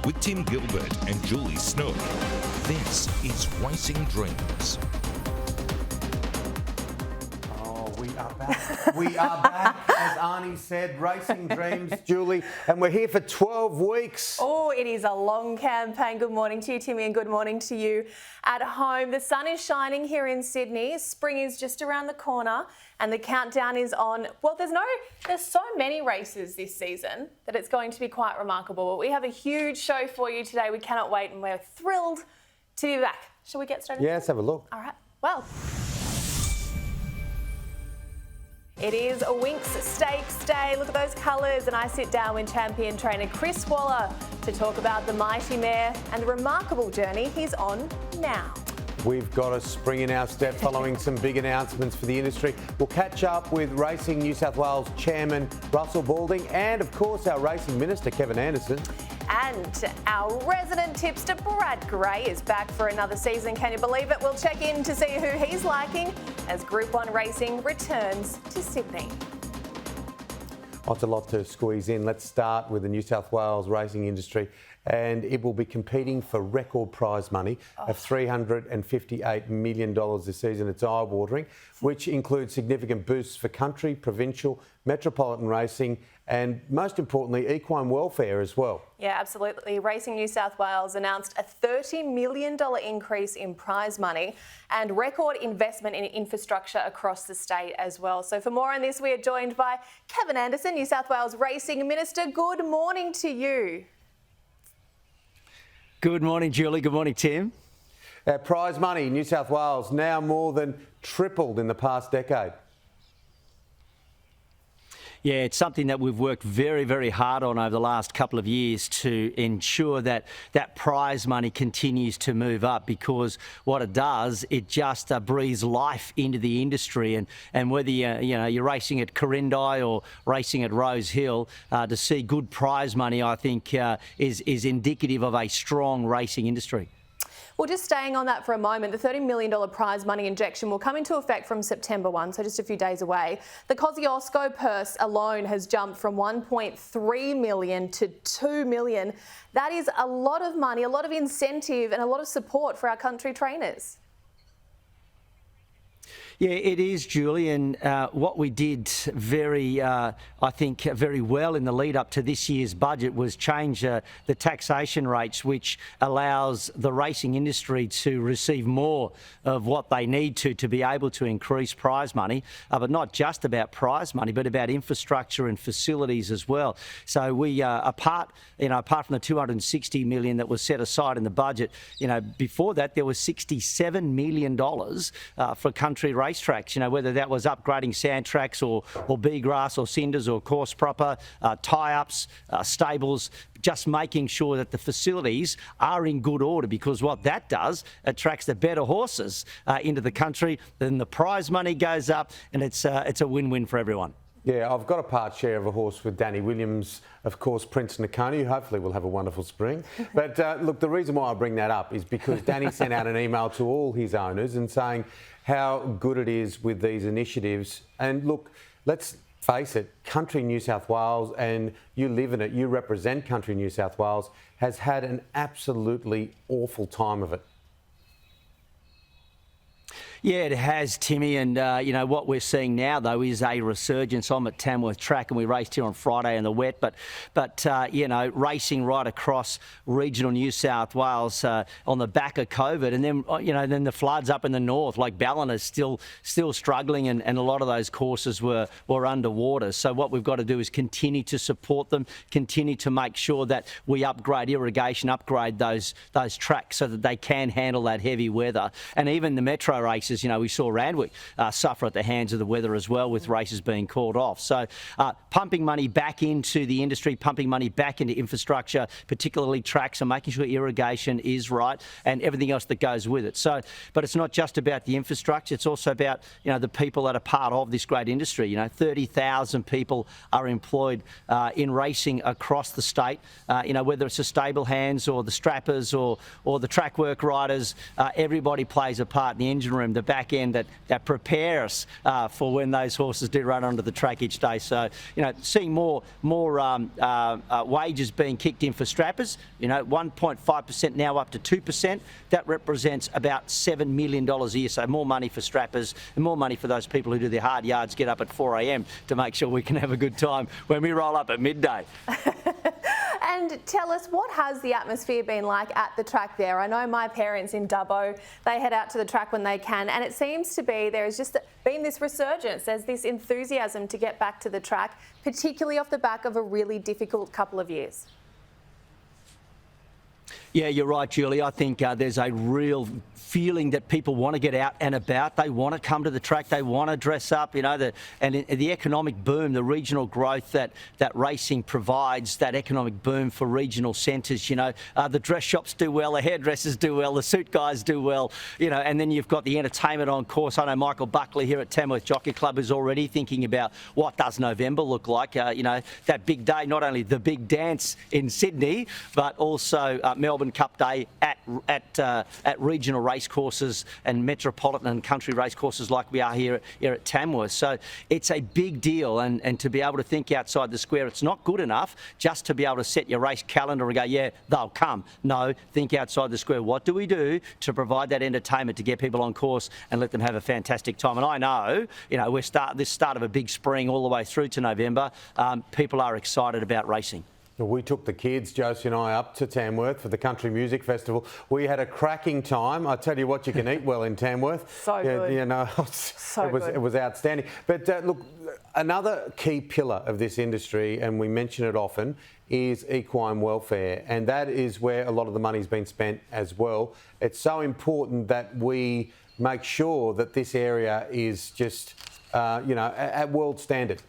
with Tim Gilbert and Julie Snook. This is Racing Dreams. We are back. We are back, as Arnie said, Racing Dreams, Julie, and we're here for 12 weeks. Oh, it is a long campaign. Good morning to you, Timmy, and good morning to you at home. The sun is shining here in Sydney. Spring is just around the corner and the countdown is on. Well, there's so many races this season that it's going to be quite remarkable. But we have a huge show for you today. We cannot wait and we're thrilled to be back. Shall we get started? Yeah, let's have a look. All right. Well, it is a Winx Stakes day. Look at those colours. And I sit down with champion trainer Chris Waller to talk about the mighty mare and the remarkable journey he's on now. We've got a spring in our step following some big announcements for the industry. We'll catch up with Racing New South Wales Chairman Russell Balding and, of course, our Racing Minister Kevin Anderson. And our resident tipster Brad Gray is back for another season. Can you believe it? We'll check in to see who he's liking as Group 1 racing returns to Sydney. Lots a lot to squeeze in. Let's start with the New South Wales racing industry, and it will be competing for record prize money of $358 million this season. It's eye-watering, which includes significant boosts for country, provincial, metropolitan racing, and most importantly, equine welfare as well. Yeah, absolutely. Racing New South Wales announced a $30 million increase in prize money and record investment in infrastructure across the state as well. So for more on this, we are joined by Kevin Anderson, New South Wales Racing Minister. Good morning to you. Good morning, Julie. Good morning, Tim. Prize money in New South Wales now more than tripled in the past decade. Yeah, it's something that we've worked very, very hard on over the last couple of years to ensure that that prize money continues to move up, because what it does, it just breathes life into the industry. And whether you're racing at Corindi or racing at Rose Hill, to see good prize money, I think, is indicative of a strong racing industry. Well, just staying on that for a moment, the $30 million prize money injection will come into effect from September 1, so just a few days away. The Kosciuszko purse alone has jumped from $1.3 million to $2 million. That is a lot of money, a lot of incentive and a lot of support for our country trainers. Yeah, it is, Julie, and what we did I think very well in the lead up to this year's budget was change the taxation rates, which allows the racing industry to receive more of what they need to be able to increase prize money, but not just about prize money, but about infrastructure and facilities as well. So we, apart from the $260 million that was set aside in the budget, before that there was $67 million for country racetracks, whether that was upgrading sand tracks or bee grass or cinders or course proper, tie-ups, stables, just making sure that the facilities are in good order, because what that does, attracts the better horses into the country, then the prize money goes up, and it's a win-win for everyone. Yeah, I've got a part share of a horse with Danny Williams, of course, Prince Nakoni, who hopefully will have a wonderful spring. But look, the reason why I bring that up is because Danny sent out an email to all his owners and saying how good it is with these initiatives. And look, let's face it, Country New South Wales, and you live in it, you represent Country New South Wales, has had an absolutely awful time of it. Yeah, it has, Timmy, and what we're seeing now though is a resurgence. I'm at Tamworth Track and we raced here on Friday in the wet, but racing right across regional New South Wales on the back of COVID, and then then the floods up in the north, like Ballinar's still struggling, and a lot of those courses were underwater. So what we've got to do is continue to support them, continue to make sure that we upgrade irrigation, upgrade those tracks so that they can handle that heavy weather, and even the metro races. We saw Randwick suffer at the hands of the weather as well, with races being called off. So pumping money back into the industry, pumping money back into infrastructure, particularly tracks, and making sure irrigation is right and everything else that goes with it. So, but it's not just about the infrastructure, it's also about, the people that are part of this great industry. 30,000 people are employed in racing across the state, whether it's the stable hands or the strappers or the track work riders, everybody plays a part in the engine room. the back end that prepare us for when those horses do run onto the track each day. So, seeing more wages being kicked in for strappers, 1.5% now up to 2%. That represents about $7 million a year. So more money for strappers and more money for those people who do their hard yards, get up at 4 a.m. to make sure we can have a good time when we roll up at midday. And tell us, what has the atmosphere been like at the track there? I know my parents in Dubbo, they head out to the track when they can, and it seems to be there has just been this resurgence. There's this enthusiasm to get back to the track, particularly off the back of a really difficult couple of years. Yeah, you're right, Julie. I think there's a real feeling that people want to get out and about. They want to come to the track. They want to dress up. And the economic boom, the regional growth that racing provides, that economic boom for regional centres. The dress shops do well, the hairdressers do well, the suit guys do well. And then you've got the entertainment on course. I know Michael Buckley here at Tamworth Jockey Club is already thinking about what does November look like. That big day, not only the big dance in Sydney, but also Melbourne Cup Day at regional race courses and metropolitan and country race courses like we are here at Tamworth. So it's a big deal, and to be able to think outside the square, it's not good enough just to be able to set your race calendar and go, yeah, they'll come. No, think outside the square. What do we do to provide that entertainment to get people on course and let them have a fantastic time? And I know, this start of a big spring all the way through to November, people are excited about racing. We took the kids, Josie and I, up to Tamworth for the Country Music Festival. We had a cracking time. I tell you what, you can eat well in Tamworth. So good. It was outstanding. But look, another key pillar of this industry, and we mention it often, is equine welfare. And that is where a lot of the money's been spent as well. It's so important that we make sure that this area is just, at world standard.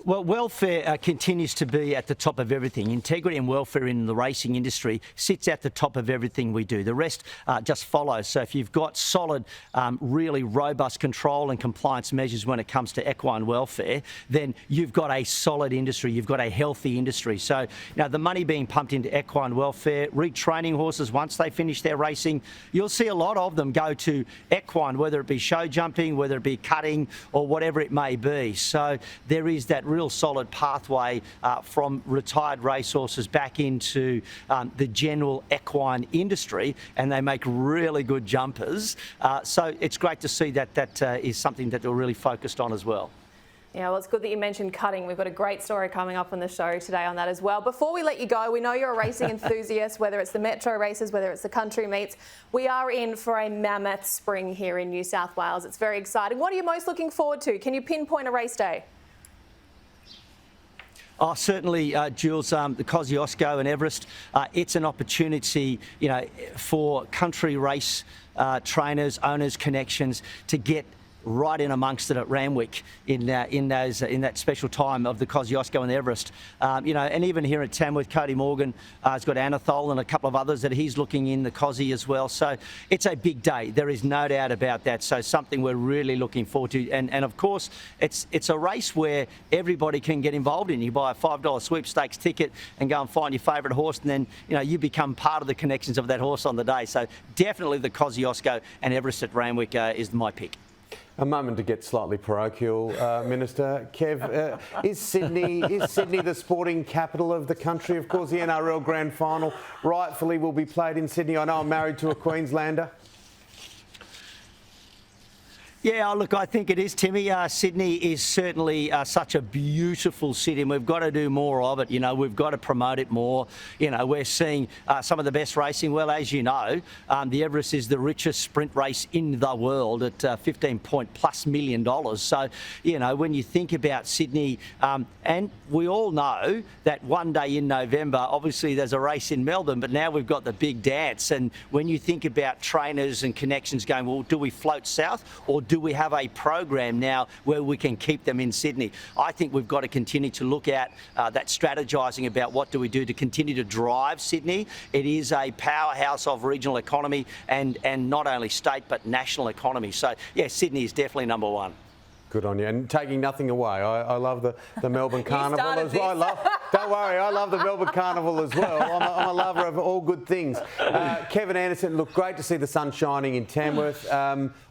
Well, welfare continues to be at the top of everything. Integrity and welfare in the racing industry sits at the top of everything we do. The rest just follows. So if you've got solid, really robust control and compliance measures when it comes to equine welfare, then you've got a solid industry. You've got a healthy industry. So the money being pumped into equine welfare, retraining horses once they finish their racing, you'll see a lot of them go to equine, whether it be show jumping, whether it be cutting or whatever it may be. So there is that real solid pathway from retired racehorses back into the general equine industry, and they make really good jumpers. So it's great to see that is something that they're really focused on as well. Yeah, well, it's good that you mentioned cutting. We've got a great story coming up on the show today on that as well. Before we let you go, we know you're a racing enthusiast, whether it's the metro races, whether it's the country meets. We are in for a mammoth spring here in New South Wales. It's very exciting. What are you most looking forward to? Can you pinpoint a race day? Oh, certainly, Jules, the Kosciuszko and Everest, it's an opportunity, for country race trainers, owners, connections to get right in amongst it at Randwick in that special time of the Kosciuszko and the Everest. And even here at Tamworth, Cody Morgan has got Anathol and a couple of others that he's looking in the Cosy as well. So it's a big day. There is no doubt about that. So something we're really looking forward to. And of course, it's a race where everybody can get involved in. You buy a $5 sweepstakes ticket and go and find your favourite horse, and then you become part of the connections of that horse on the day. So definitely the Kosciuszko and Everest at Randwick is my pick. A moment to get slightly parochial, Minister. Kev, is Sydney the sporting capital of the country? Of course, the NRL Grand Final rightfully will be played in Sydney. I know I'm married to a Queenslander. Yeah, look, I think it is, Timmy. Sydney is certainly such a beautiful city, and we've got to do more of it. We've got to promote it more. We're seeing some of the best racing. Well, as you know, the Everest is the richest sprint race in the world at $15+ million. So, when you think about Sydney, and we all know that one day in November, obviously there's a race in Melbourne, but now we've got the big dance. And when you think about trainers and connections going, well, do we float south, or do we have a program now where we can keep them in Sydney? I think we've got to continue to look at that strategising about what do we do to continue to drive Sydney. It is a powerhouse of regional economy and not only state but national economy. So, yeah, Sydney is definitely number one. Good on you. And taking nothing away, I love the Melbourne Carnival as well. Don't worry, I love the Melbourne Carnival as well. I'm a lover of all good things. Kevin Anderson, look, great to see the sun shining in Tamworth.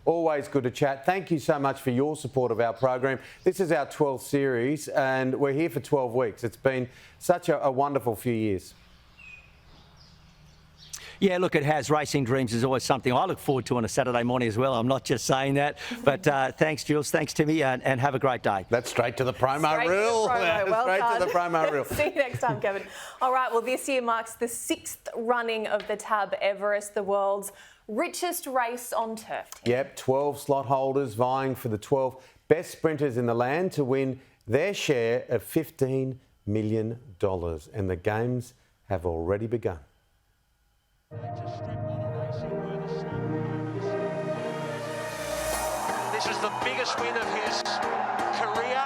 Always good to chat. Thank you so much for your support of our program. This is our 12th series and we're here for 12 weeks. It's been such a wonderful few years. Yeah, look, it has. Racing Dreams is always something I look forward to on a Saturday morning as well. I'm not just saying that. But thanks, Jules. Thanks, Timmy. And have a great day. That's straight to the promo reel. Straight to the promo reel. See you next time, Kevin. All right, well, this year marks the 6th running of the Tab Everest, the world's richest race on turf. Yep, 12 slot holders vying for the 12 best sprinters in the land to win their share of $15 million. And the games have already begun. This is the biggest win of his career.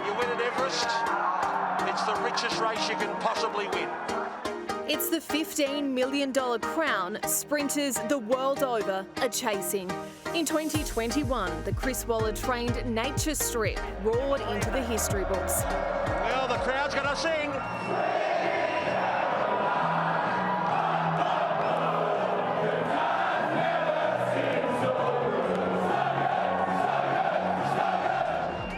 You win at Everest, it's the richest race you can possibly win. It's the $15 million crown sprinters the world over are chasing. In 2021, the Chris Waller-trained Nature Strip roared into the history books. Well, the crowd's going to sing.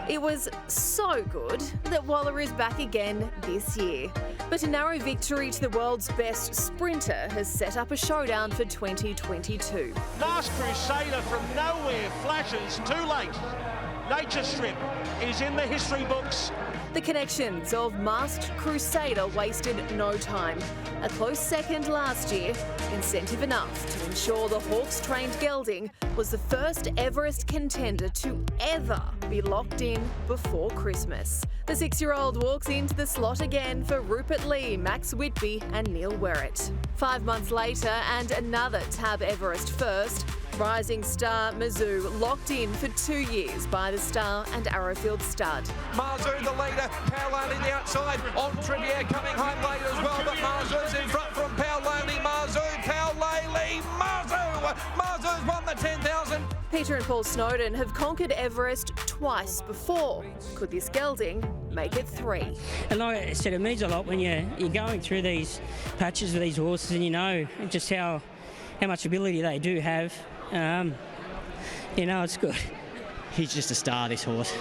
It was so good that Waller is back again this year. But a narrow victory to the world's best sprinter has set up a showdown for 2022. Last Crusader from nowhere flashes too late. Nature Strip is in the history books. The connections of Masked Crusader wasted no time. A close second last year, incentive enough to ensure the Hawks-trained gelding was the first Everest contender to ever be locked in before Christmas. The 6-year-old walks into the slot again for Rupert Lee, Max Whitby and Neil Werrett. 5 months later and another Tab Everest first, rising star Mizzou locked in for 2 years by the Star and Arrowfield Stud. Marzu the leader, Paoloni the outside, on Trivier coming home late as well, but Marzu's in front from Paoloni, Marzu's won the 10,000. Peter and Paul Snowden have conquered Everest twice before. Could this gelding make it 3? And like I said, it means a lot when you're going through these patches with these horses and you know just how much ability they do have. You know, it's good. He's just a star, this horse.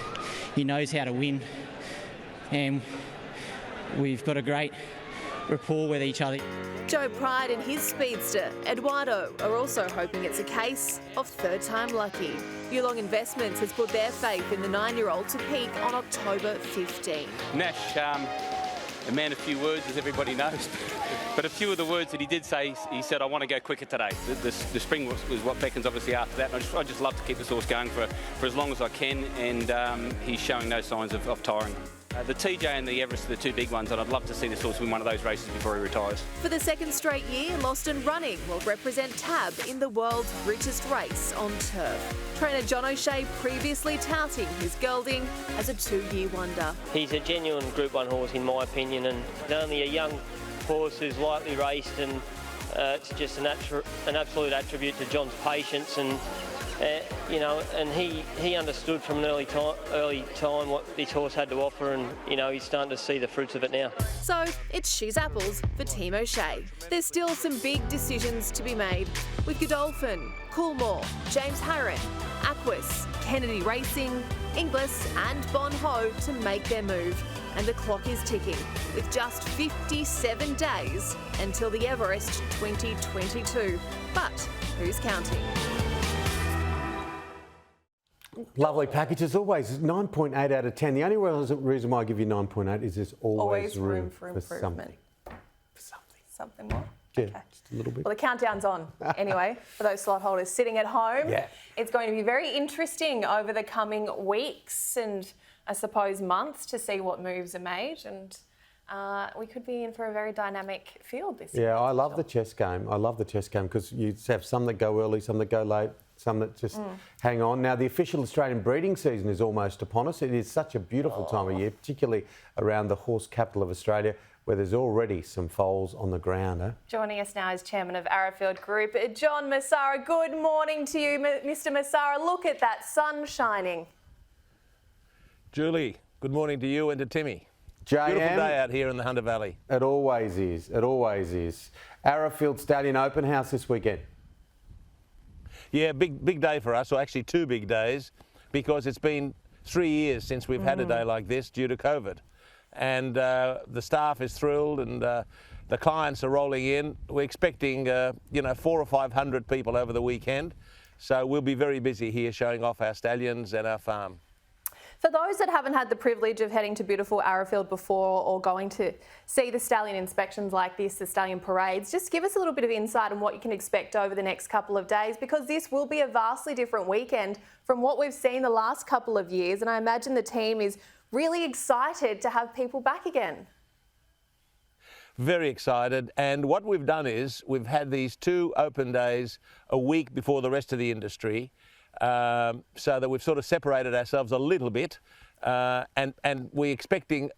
He knows how to win, and we've got a great rapport with each other. Joe Pride and his speedster, Eduardo, are also hoping it's a case of third time lucky. Yulong Investments has put their faith in the 9-year-old to peak on October 15. Nash, a man of few words, as everybody knows. But a few of the words that he did say, he said, I want to go quicker today. The spring was what beckons obviously after that. And I just love to keep this horse going for as long as I can, and he's showing no signs of tiring. The TJ and the Everest are the 2 big ones, and I'd love to see this horse win one of those races before he retires. For the 2nd straight year, Lost and Running will represent Tab in the world's richest race on turf. Trainer John O'Shea previously touting his gelding as a 2-year wonder. He's a genuine Group 1 horse in my opinion, and only a young horse who's lightly raced, and it's just an absolute attribute to John's patience, and you know, and he understood from an early time what this horse had to offer, and you know, he's starting to see the fruits of it now. So it's she's apples for Team O'Shea. There's still some big decisions to be made with Godolphin, Coolmore, James Harron, Aquis, Kennedy Racing, Inglis and Bon Ho to make their move. And the clock is ticking with just 57 days until the Everest 2022. But who's counting? Lovely package as always. 9.8 out of 10. The only reason why I give you 9.8 is there's always room for improvement. Something more? Yeah, okay. Just a little bit. Well, the countdown's on anyway for those slot holders sitting at home. Yeah. It's going to be very interesting over the coming weeks and I suppose months to see what moves are made, and we could be in for a very dynamic field this year. Yeah, I love the chess game. I love the chess game because you have some that go early, some that go late, some that just hang on. Now, the official Australian breeding season is almost upon us. It is such a beautiful time of year, particularly around the horse capital of Australia, where there's already some foals on the ground. Eh? Joining us now is Chairman of Arrowfield Group, John Massara. Good morning to you, Mr. Massara. Look at that sun shining. Julie, good morning to you and to Timmy. JM, beautiful day out here in the Hunter Valley. It always is. It always is. Arrowfield Stallion Open House this weekend. Yeah, big day for us, or actually 2 big days, because it's been 3 years since we've had a day like this due to COVID. And the staff is thrilled, and the clients are rolling in. We're expecting, 400 or 500 people over the weekend. So we'll be very busy here showing off our stallions and our farm. For those that haven't had the privilege of heading to beautiful Arrowfield before or going to see the stallion inspections like this, the stallion parades, just give us a little bit of insight on what you can expect over the next couple of days, because this will be a vastly different weekend from what we've seen the last couple of years, and I imagine the team is really excited to have people back again. Very excited, and what we've done is we've had these 2 open days a week before the rest of the industry. So that we've sort of separated ourselves a little bit, and we're expecting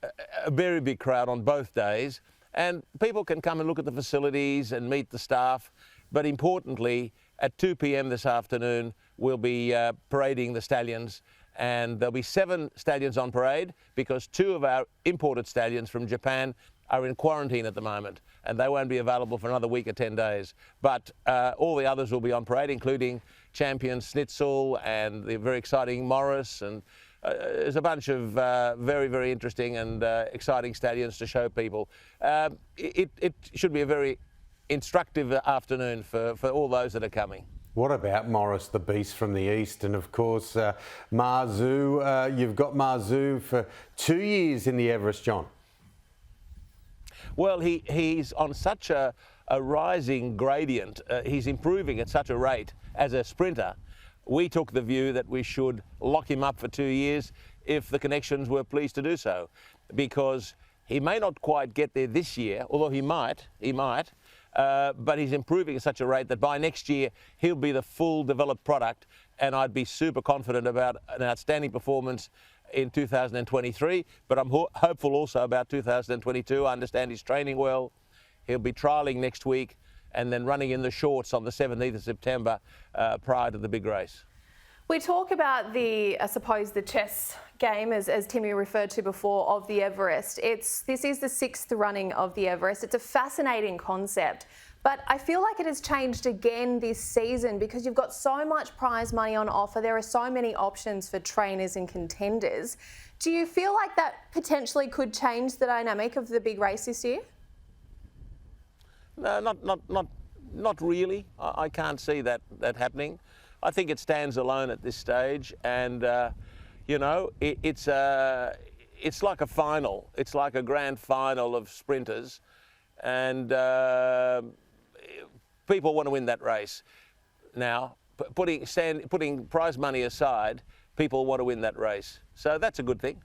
a very big crowd on both days, and people can come and look at the facilities and meet the staff, but importantly at 2 p.m. this afternoon we'll be parading the stallions, and there'll be 7 stallions on parade because 2 of our imported stallions from Japan are in quarantine at the moment, and they won't be available for another week or 10 days. But all the others will be on parade, including champion Schnitzel and the very exciting Morris, and there's a bunch of very, very interesting and exciting stallions to show people. It should be a very instructive afternoon for all those that are coming. What about Morris, the beast from the east? And of course, Marzu. You've got Marzu for 2 years in the Everest, John. Well, he's on such a rising gradient. He's improving at such a rate as a sprinter. We took the view that we should lock him up for 2 years if the connections were pleased to do so, because he may not quite get there this year, although he might, but he's improving at such a rate that by next year he'll be the full developed product, and I'd be super confident about an outstanding performance in 2023, but I'm hopeful also about 2022. I understand he's training well. He'll be trialling next week and then running in the shorts on the 17th of September prior to the big race. We talk about the chess game, as Timmy referred to before, of the Everest. This is the 6th running of the Everest. It's a fascinating concept, but I feel like it has changed again this season because you've got so much prize money on offer. There are so many options for trainers and contenders. Do you feel like that potentially could change the dynamic of the big race this year? No, not really. I can't see that happening. I think it stands alone at this stage, and it's like a final. It's like a grand final of sprinters, and people want to win that race. Now, putting prize money aside, people want to win that race, so that's a good thing.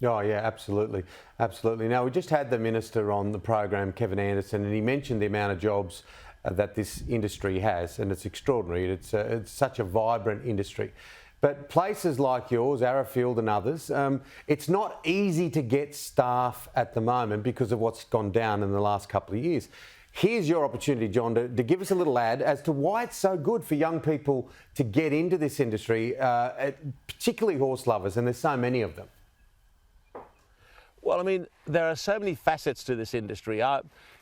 Oh yeah, absolutely, absolutely. Now, we just had the Minister on the program, Kevin Anderson, and he mentioned the amount of jobs that this industry has, and it's extraordinary. It's such a vibrant industry. But places like yours, Arrowfield and others, it's not easy to get staff at the moment because of what's gone down in the last couple of years. Here's your opportunity, John, to give us a little ad as to why it's so good for young people to get into this industry, particularly horse lovers, and there's so many of them. Well, I mean, there are so many facets to this industry.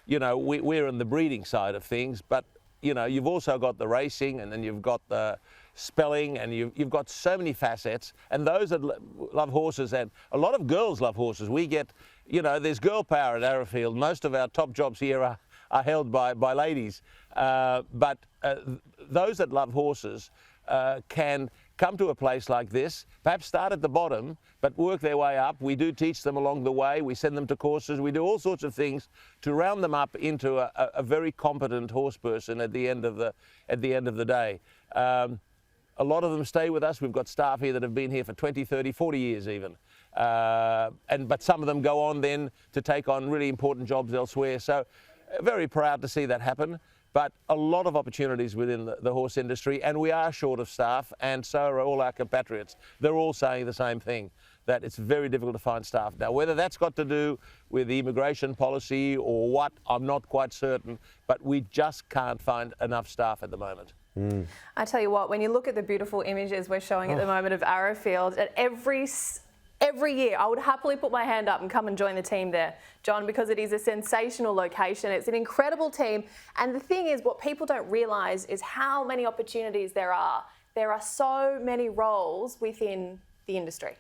We're in the breeding side of things, but, you've also got the racing, and then you've got the spelling, and you've got so many facets. And those that love horses, and a lot of girls love horses. We get, there's girl power at Arrowfield. Most of our top jobs here are held by ladies. But those that love horses can come to a place like this, perhaps start at the bottom, but work their way up. We do teach them along the way. We send them to courses. We do all sorts of things to round them up into a very competent horse person at the end of the day. A lot of them stay with us. We've got staff here that have been here for 20, 30, 40 years even. But some of them go on then to take on really important jobs elsewhere. So very proud to see that happen. but a lot of opportunities within the horse industry, and we are short of staff, and so are all our compatriots. They're all saying the same thing, that it's very difficult to find staff. Now, whether that's got to do with the immigration policy or what, I'm not quite certain, but we just can't find enough staff at the moment. I tell you what, when you look at the beautiful images we're showing at the moment of Arrowfield, at every year I would happily put my hand up and come and join the team there, John, because it is a sensational location. It's an incredible team, and the thing is, what people don't realise is how many opportunities there are. There are so many roles within the industry.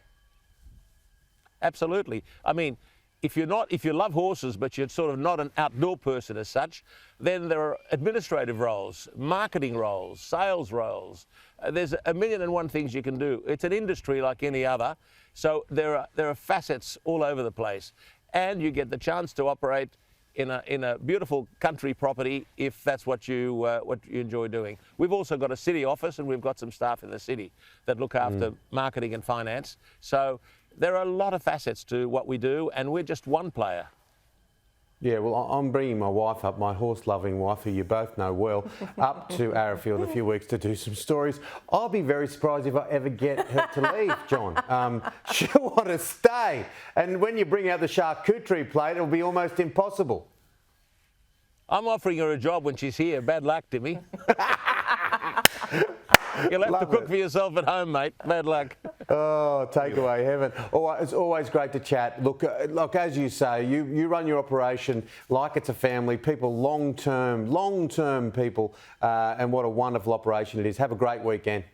Absolutely. I mean, if you love horses but you're sort of not an outdoor person as such, then there are administrative roles, marketing roles, sales roles. There's a million and one things you can do. It's an industry like any other, so there are facets all over the place, and you get the chance to operate in a beautiful country property if that's what you enjoy doing. We've also got a city office, and we've got some staff in the city that look after marketing and finance. So there are a lot of facets to what we do, and we're just one player. Yeah, well, I'm bringing my wife up, my horse-loving wife, who you both know well, up to Arrowfield in a few weeks to do some stories. I'll be very surprised if I ever get her to leave, John. She'll want to stay. And when you bring out the charcuterie plate, it'll be almost impossible. I'm offering her a job when she's here. Bad luck, Timmy. You'll have to cook for yourself at home, mate. Bad luck. Oh, take away heaven. It's always great to chat. Look, as you say, you run your operation like it's a family, people long-term people, and what a wonderful operation it is. Have a great weekend.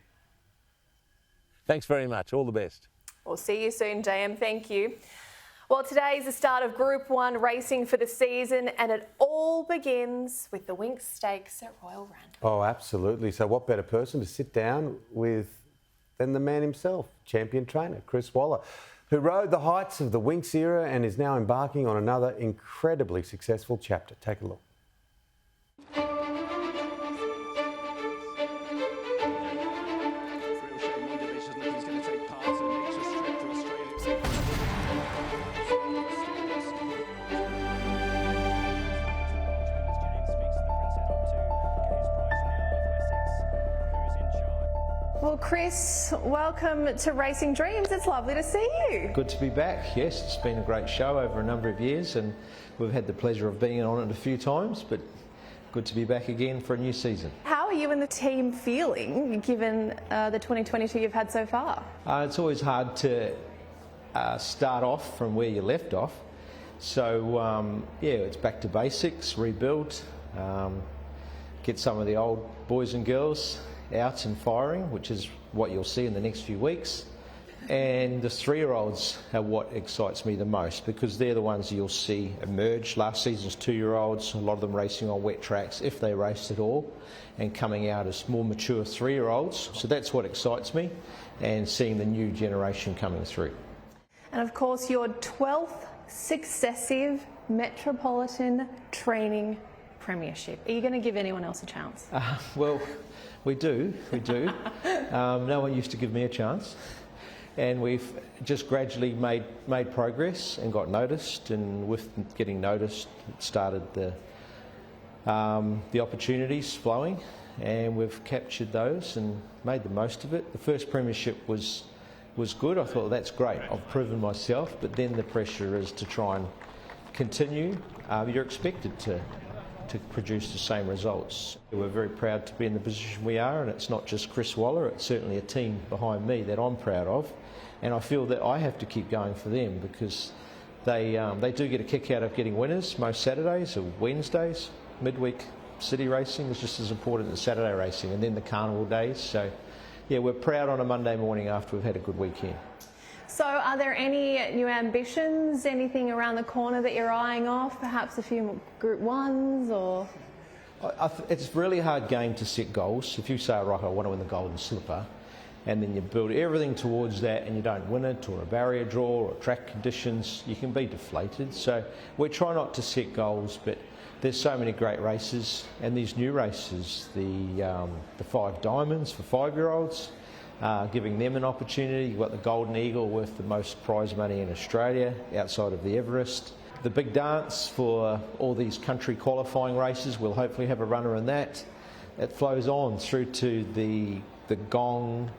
Thanks very much. All the best. We'll see you soon, JM. Thank you. Well, today is the start of Group 1 racing for the season, and it all begins with the Winx Stakes at Royal Run. Oh, absolutely. So what better person to sit down with than the man himself, champion trainer, Chris Waller, who rode the heights of the Winx era and is now embarking on another incredibly successful chapter. Take a look. Well, Chris, welcome to Racing Dreams. It's lovely to see you. Good to be back. Yes, it's been a great show over a number of years, and we've had the pleasure of being on it a few times, but good to be back again for a new season. How are you and the team feeling, given the 2022 you've had so far? It's always hard to start off from where you left off. So, yeah, it's back to basics, rebuild, get some of the old boys and girls out and firing, which is what you'll see in the next few weeks. And the 3-year-olds are what excites me the most, because they're the ones you'll see emerge. Last season's 2-year-olds, a lot of them racing on wet tracks, if they raced at all, and coming out as more mature 3-year-olds. So that's what excites me, and seeing the new generation coming through. And of course, your 12th successive Metropolitan Training Premiership. Are you going to give anyone else a chance? Well, we do. No one used to give me a chance. And we've just gradually made progress and got noticed, and with getting noticed, it started the opportunities flowing, and we've captured those and made the most of it. The first premiership was good. I thought, well, that's great. I've proven myself, but then the pressure is to try and continue. You're expected to produce the same results. We're very proud to be in the position we are, and it's not just Chris Waller, it's certainly a team behind me that I'm proud of, and I feel that I have to keep going for them, because they do get a kick out of getting winners most Saturdays or Wednesdays. Midweek city racing is just as important as Saturday racing, and then the carnival days. So yeah, we're proud on a Monday morning after we've had a good weekend. So are there any new ambitions, anything around the corner that you're eyeing off, perhaps a few Group 1s or? It's a really hard game to set goals. If you say, right, I want to win the Golden Slipper, and then you build everything towards that and you don't win it, or a barrier draw or track conditions, you can be deflated. So we try not to set goals, but there's so many great races, and these new races, the 5 Diamonds for 5-year-olds, giving them an opportunity. You've got the Golden Eagle, worth the most prize money in Australia outside of the Everest. the big dance for all these country qualifying races. We'll hopefully have a runner in that. It flows on through to the Gong,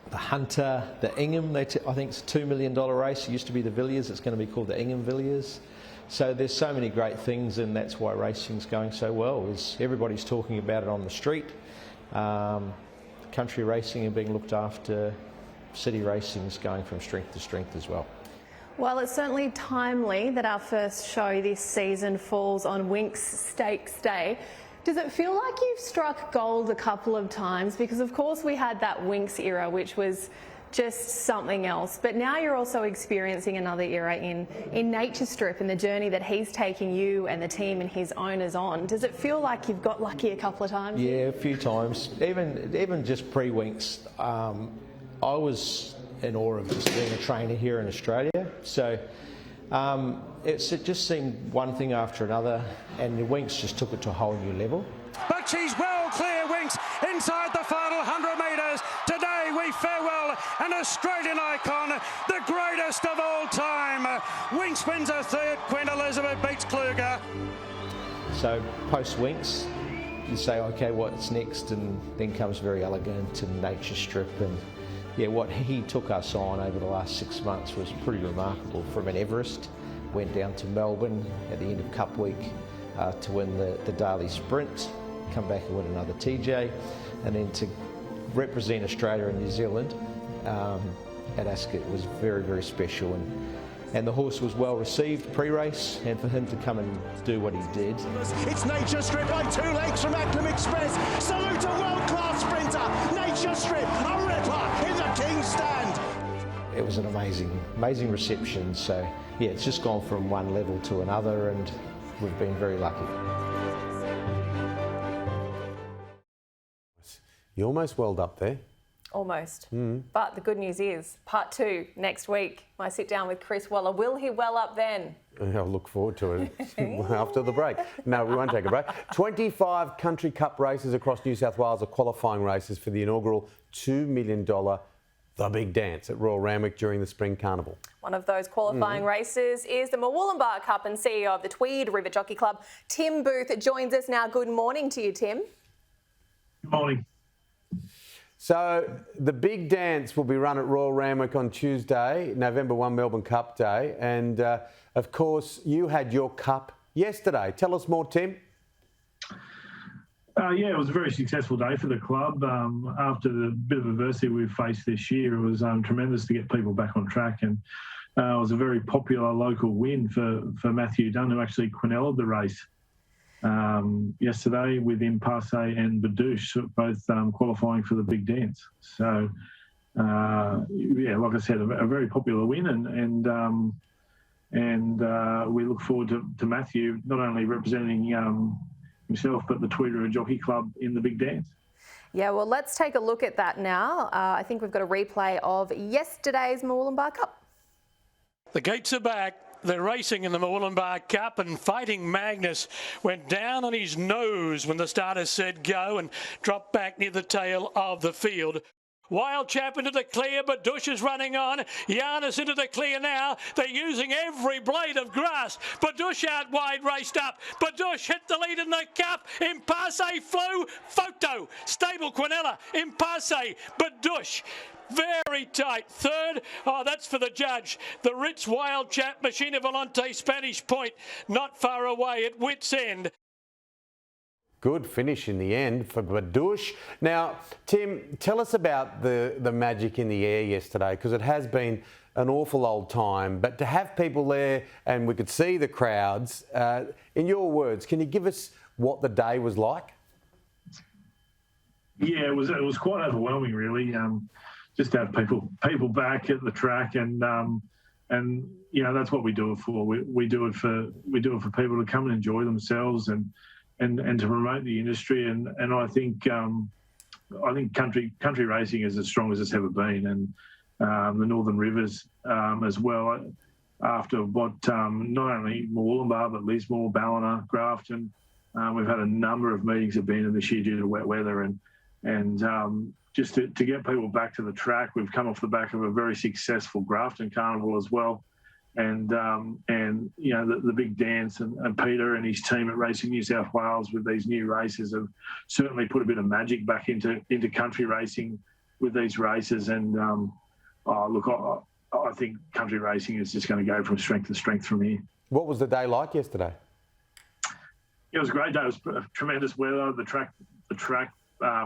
the Hunter, the Ingham. I think it's a $2 million race. It used to be the Villiers. It's going to be called the Ingham Villiers. So there's so many great things, and that's why racing's going so well. Everybody's talking about it on the street. Country racing and being looked after. City racing's going from strength to strength as well. Well, it's certainly timely that our first show this season falls on Winx Stakes Day. Does it feel like you've struck gold a couple of times? Because of course we had that Winx era, which was just something else. But now you're also experiencing another era in Nature Strip and the journey that he's taking you and the team and his owners on. Does it feel like you've got lucky a couple of times? Yeah, a few times. Even just pre-Winx, I was in awe of just being a trainer here in Australia. So it just seemed one thing after another, and the Winx just took it to a whole new level. But she's well clear, Winx, inside the final 100 metres. Today we farewell an Australian icon, the greatest of all time. Winx wins a third, Queen Elizabeth beats Kluger. So post-Winx, you say, okay, what's next? And then comes Very Elegant and Nature Strip, and yeah, what he took us on over the last 6 months was pretty remarkable. From an Everest, went down to Melbourne at the end of Cup Week to win the daily sprint, come back and win another TJ, and then to represent Australia and New Zealand at Ascot was very, very special. And the horse was well received pre-race, and for him to come and do what he did. It's Nature Strip by 2 lengths from Acklem Express. Salute a world-class sprinter. Nature Strip, a ripper in the King's Stand. It was an amazing reception. So yeah, it's just gone from one level to another, and we've been very lucky. You almost welled up there. Almost. But the good news is, part 2 next week. My sit down with Chris Waller. Will he well up then? I'll look forward to it after the break. No, we won't take a break. 25 Country Cup races across New South Wales are qualifying races for the inaugural $2 million The Big Dance at Royal Randwick during the Spring Carnival. One of those qualifying races is the Mooloolaba Cup, and CEO of the Tweed River Jockey Club, Tim Booth, joins us now. Good morning to you, Tim. Good morning. So the Big Dance will be run at Royal Randwick on Tuesday, November 1, Melbourne Cup Day. And of course, you had your cup yesterday. Tell us more, Tim. Yeah, it was a very successful day for the club. After the bit of adversity we've faced this year, it was tremendous to get people back on track. And it was a very popular local win for Matthew Dunn, who actually quinelled the race yesterday with Impasse and Badouche, both qualifying for the Big Dance. So, yeah, like I said, a very popular win, and we look forward to Matthew not only representing himself but the Tweed River Jockey Club in the Big Dance. Yeah, well, let's take a look at that now. I think we've got a replay of yesterday's Mooloolaba Cup. The gates are back. They're racing in the Mooloolaba Cup, and Fighting Magnus went down on his nose when the starters said go and dropped back near the tail of the field. Wild Chap into the clear, but Dush is running on. Giannis into the clear now. They're using every blade of grass. Badush out wide, raced up. Badush hit the lead in the cup. Impasse flew. Photo. Stable Quinella. Impasse. Badush. Very tight. Third, that's for the judge. The Ritz Wild Chap, Machina Volante, Spanish Point, not far away at wit's end. Good finish in the end for Badouche. Now, Tim, tell us about the magic in the air yesterday, because it has been an awful old time. But to have people there and we could see the crowds, in your words, can you give us what the day was like? Yeah, it was quite overwhelming, really. Just to have people back at the track, and you know, that's what we do it for. We do it for people to come and enjoy themselves and to promote the industry, and I think country racing is as strong as it's ever been, and the Northern Rivers as well. After what not only Mooloolaba but Lismore, Ballina, Grafton, we've had a number of meetings have been in this year due to wet weather, and just to get people back to the track. We've come off the back of a very successful Grafton Carnival as well. you know, the big dance and Peter and his team at Racing New South Wales with these new races have certainly put a bit of magic back into country racing with these races. And I think country racing is just going to go from strength to strength from here. What was the day like yesterday? It was a great day. It was tremendous weather. The track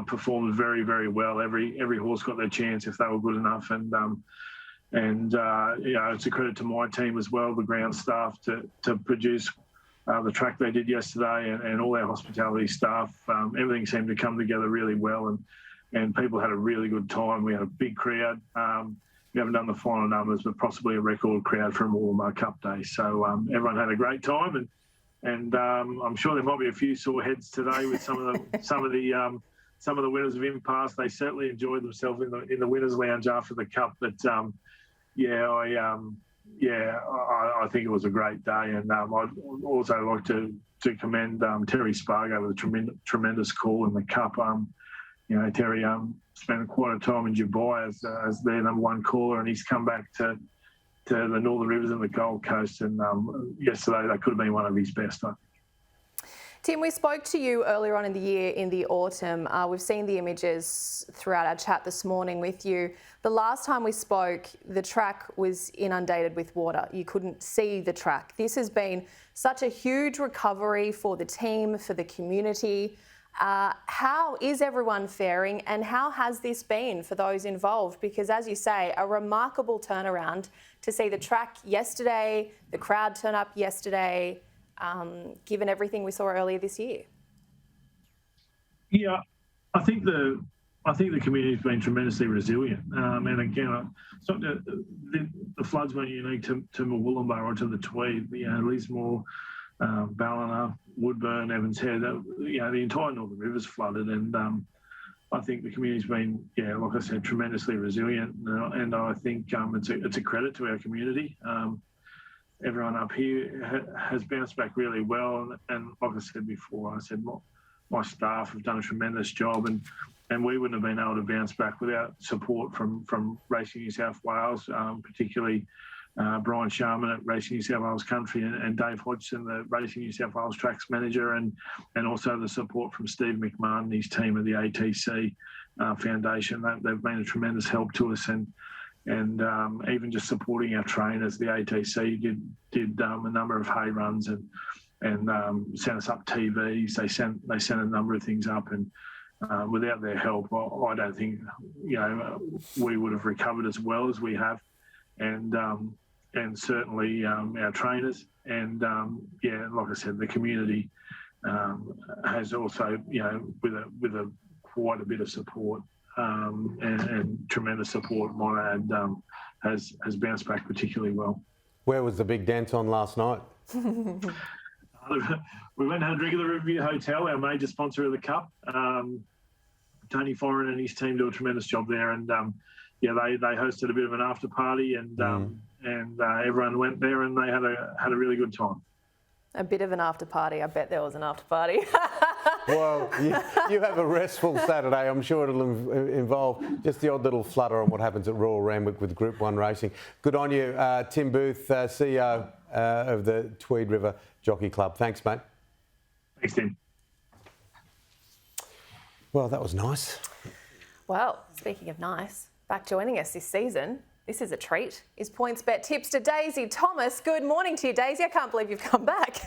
performed very, very well. Every horse got their chance if they were good enough. And you know, it's a credit to my team as well, the ground staff, to produce the track they did yesterday, and all our hospitality staff. Everything seemed to come together really well, and people had a really good time. We had a big crowd. We haven't done the final numbers, but possibly a record crowd for a Mooloolah Cup day. So everyone had a great time, and I'm sure there might be a few sore heads today with some of the winners of Impasse. They certainly enjoyed themselves in the winners' lounge after the cup. But I think it was a great day, and I'd also like to commend Terry Spargo with a tremendous call in the cup. You know, Terry spent quite a time in Dubai as their number one caller, and he's come back to the Northern Rivers and the Gold Coast, and yesterday that could have been one of his best, I think. Tim, we spoke to you earlier on in the year in the autumn. We've seen the images throughout our chat this morning with you. The last time we spoke, the track was inundated with water. You couldn't see the track. This has been such a huge recovery for the team, for the community. How is everyone faring, and how has this been for those involved? Because, as you say, a remarkable turnaround to see the track yesterday, the crowd turn up yesterday, given everything we saw earlier this year. Yeah, I think the community's been tremendously resilient. And again, it's not the floods weren't unique to Mooloolah or to the Tweed. You know, Lismore, Ballina, Woodburn, Evans Head, you know, the entire Northern Rivers flooded, and I think the community's been, like I said, tremendously resilient, and I think it's a credit to our community. Everyone up here has bounced back really well, and like I said before, my staff have done a tremendous job, and we wouldn't have been able to bounce back without support from Racing New South Wales, particularly Brian Sharman at Racing New South Wales Country, and Dave Hodgson, the Racing New South Wales Tracks Manager, and also the support from Steve McMahon and his team at the ATC Foundation. They've been a tremendous help to us, and even just supporting our trainers. The ATC did a number of hay runs and sent us up TVs. They sent a number of things up, and without their help, I don't think we would have recovered as well as we have. And certainly our trainers, and like I said, the community has also, with quite a bit of support and tremendous support, might add, has bounced back particularly well. Where was the big dance on last night? We went and had a drink at the Riverview Hotel, our major sponsor of the Cup. Tony Foran and his team do a tremendous job there, and they hosted a bit of an after party, and everyone went there, and they had a really good time. A bit of an after party. I bet there was an after party. Well, you have a restful Saturday. I'm sure it'll involve just the odd little flutter on what happens at Royal Randwick with Group 1 racing. Good on you, Tim Booth, CEO of the Tweed River Jockey Club. Thanks, mate. Thanks, Tim. Well, that was nice. Well, speaking of nice, back joining us this season, this is a treat, is PointsBet tipster Daisy Thomas. Good morning to you, Daisy. I can't believe you've come back.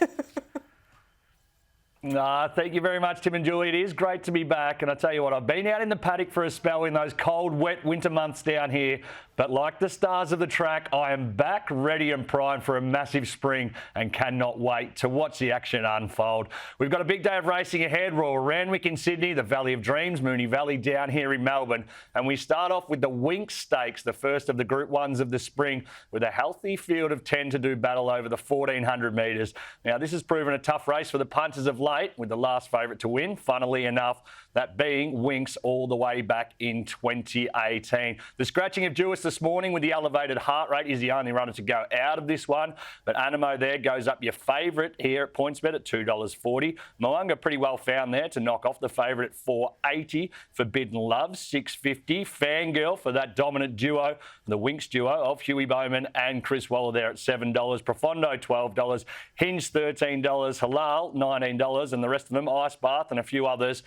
Thank you very much, Tim and Julie. It is great to be back. And I tell you what, I've been out in the paddock for a spell in those cold, wet winter months down here. But like the stars of the track, I am back ready and primed for a massive spring and cannot wait to watch the action unfold. We've got a big day of racing ahead. Royal Randwick in Sydney, the Valley of Dreams, Moonee Valley down here in Melbourne. And we start off with the Winx Stakes, the first of the Group 1s of the spring, with a healthy field of 10 to do battle over the 1,400 metres. Now, this has proven a tough race for the punters of late. late with the last favourite to win, funnily enough, that being Winx all the way back in 2018. The scratching of Jewis this morning with the elevated heart rate is the only runner to go out of this one, but Animo there goes up your favourite here at PointsBet at $2.40. Moanga pretty well found there to knock off the favourite at $4.80. Forbidden Love, $6.50. Fangirl for that dominant duo, the Winx duo of Huey Bowman and Chris Waller there at $7. Profondo, $12. Hinge, $13. Halal, $19. And the rest of them, Ice Bath and a few others,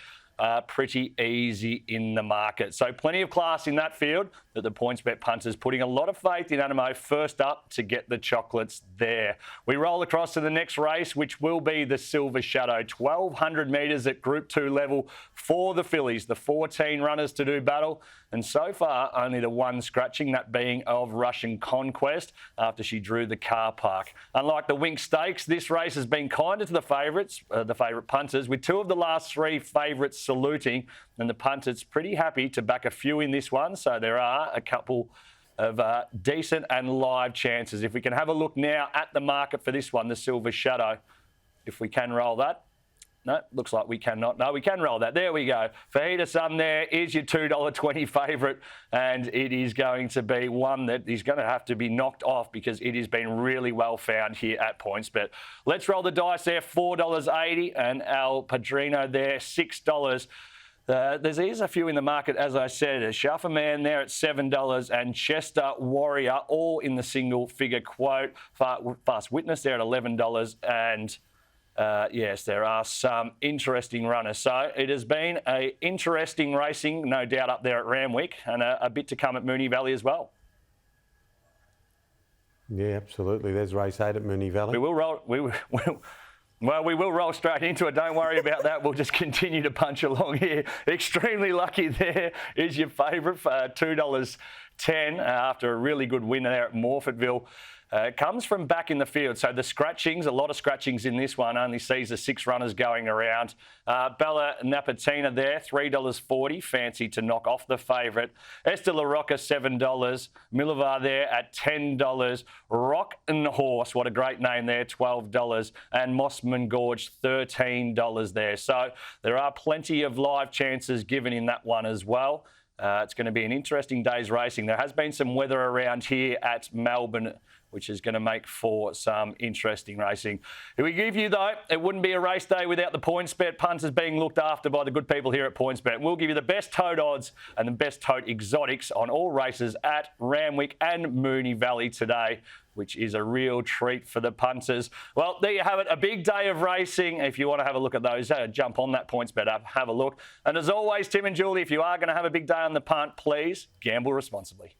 pretty easy in the market. So plenty of class in that field that the PointsBet punters putting a lot of faith in Animo first up to get the chocolates there. We roll across to the next race, which will be the Silver Shadow. 1,200 metres at Group 2 level for the fillies. The 14 runners to do battle. And so far, only the one scratching, that being of Russian Conquest after she drew the car park. Unlike the Winx Stakes, this race has been kinder to the favourites, the favourite punters, with 2 of the last 3 favourites saluting, and the punters pretty happy to back a few in this one. So there are a couple of decent and live chances. If we can have a look now at the market for this one, the Silver Shadow, if we can roll that. No, looks like we cannot. No, we can roll that. There we go. Fajita Sun there is your $2.20 favourite, and it is going to be one that is going to have to be knocked off because it has been really well found here at PointsBet. Let's roll the dice there, $4.80, and El Padrino there, $6. There's a few in the market, as I said. Shufferman there at $7 and Chester Warrior all in the single figure quote. Fast Witness there at $11 and... yes, there are some interesting runners. So it has been an interesting racing, no doubt, up there at Randwick, and a bit to come at Moonee Valley as well. Yeah, absolutely. There's race 8 at Moonee Valley. We will roll. We will roll straight into it. Don't worry about that. We'll just continue to punch along here. Extremely Lucky there is your favourite for $2.10 after a really good win there at Morfettville. Comes from back in the field. So the scratchings, a lot of scratchings in this one, only sees the 6 runners going around. Bella Napatina there, $3.40, fancy to knock off the favourite. Esther La Rocca, $7. Millivar there at $10. Rock and Horse, what a great name there, $12. And Mossman Gorge, $13 there. So there are plenty of live chances given in that one as well. It's going to be an interesting day's racing. There has been some weather around here at Melbourne, which is going to make for some interesting racing. If we give you, though, it wouldn't be a race day without the PointsBet punters being looked after by the good people here at PointsBet. We'll give you the best tote odds and the best tote exotics on all races at Randwick and Moonee Valley today, which is a real treat for the punters. Well, there you have it, a big day of racing. If you want to have a look at those, jump on that PointsBet app, have a look. And as always, Tim and Julie, if you are going to have a big day on the punt, please gamble responsibly.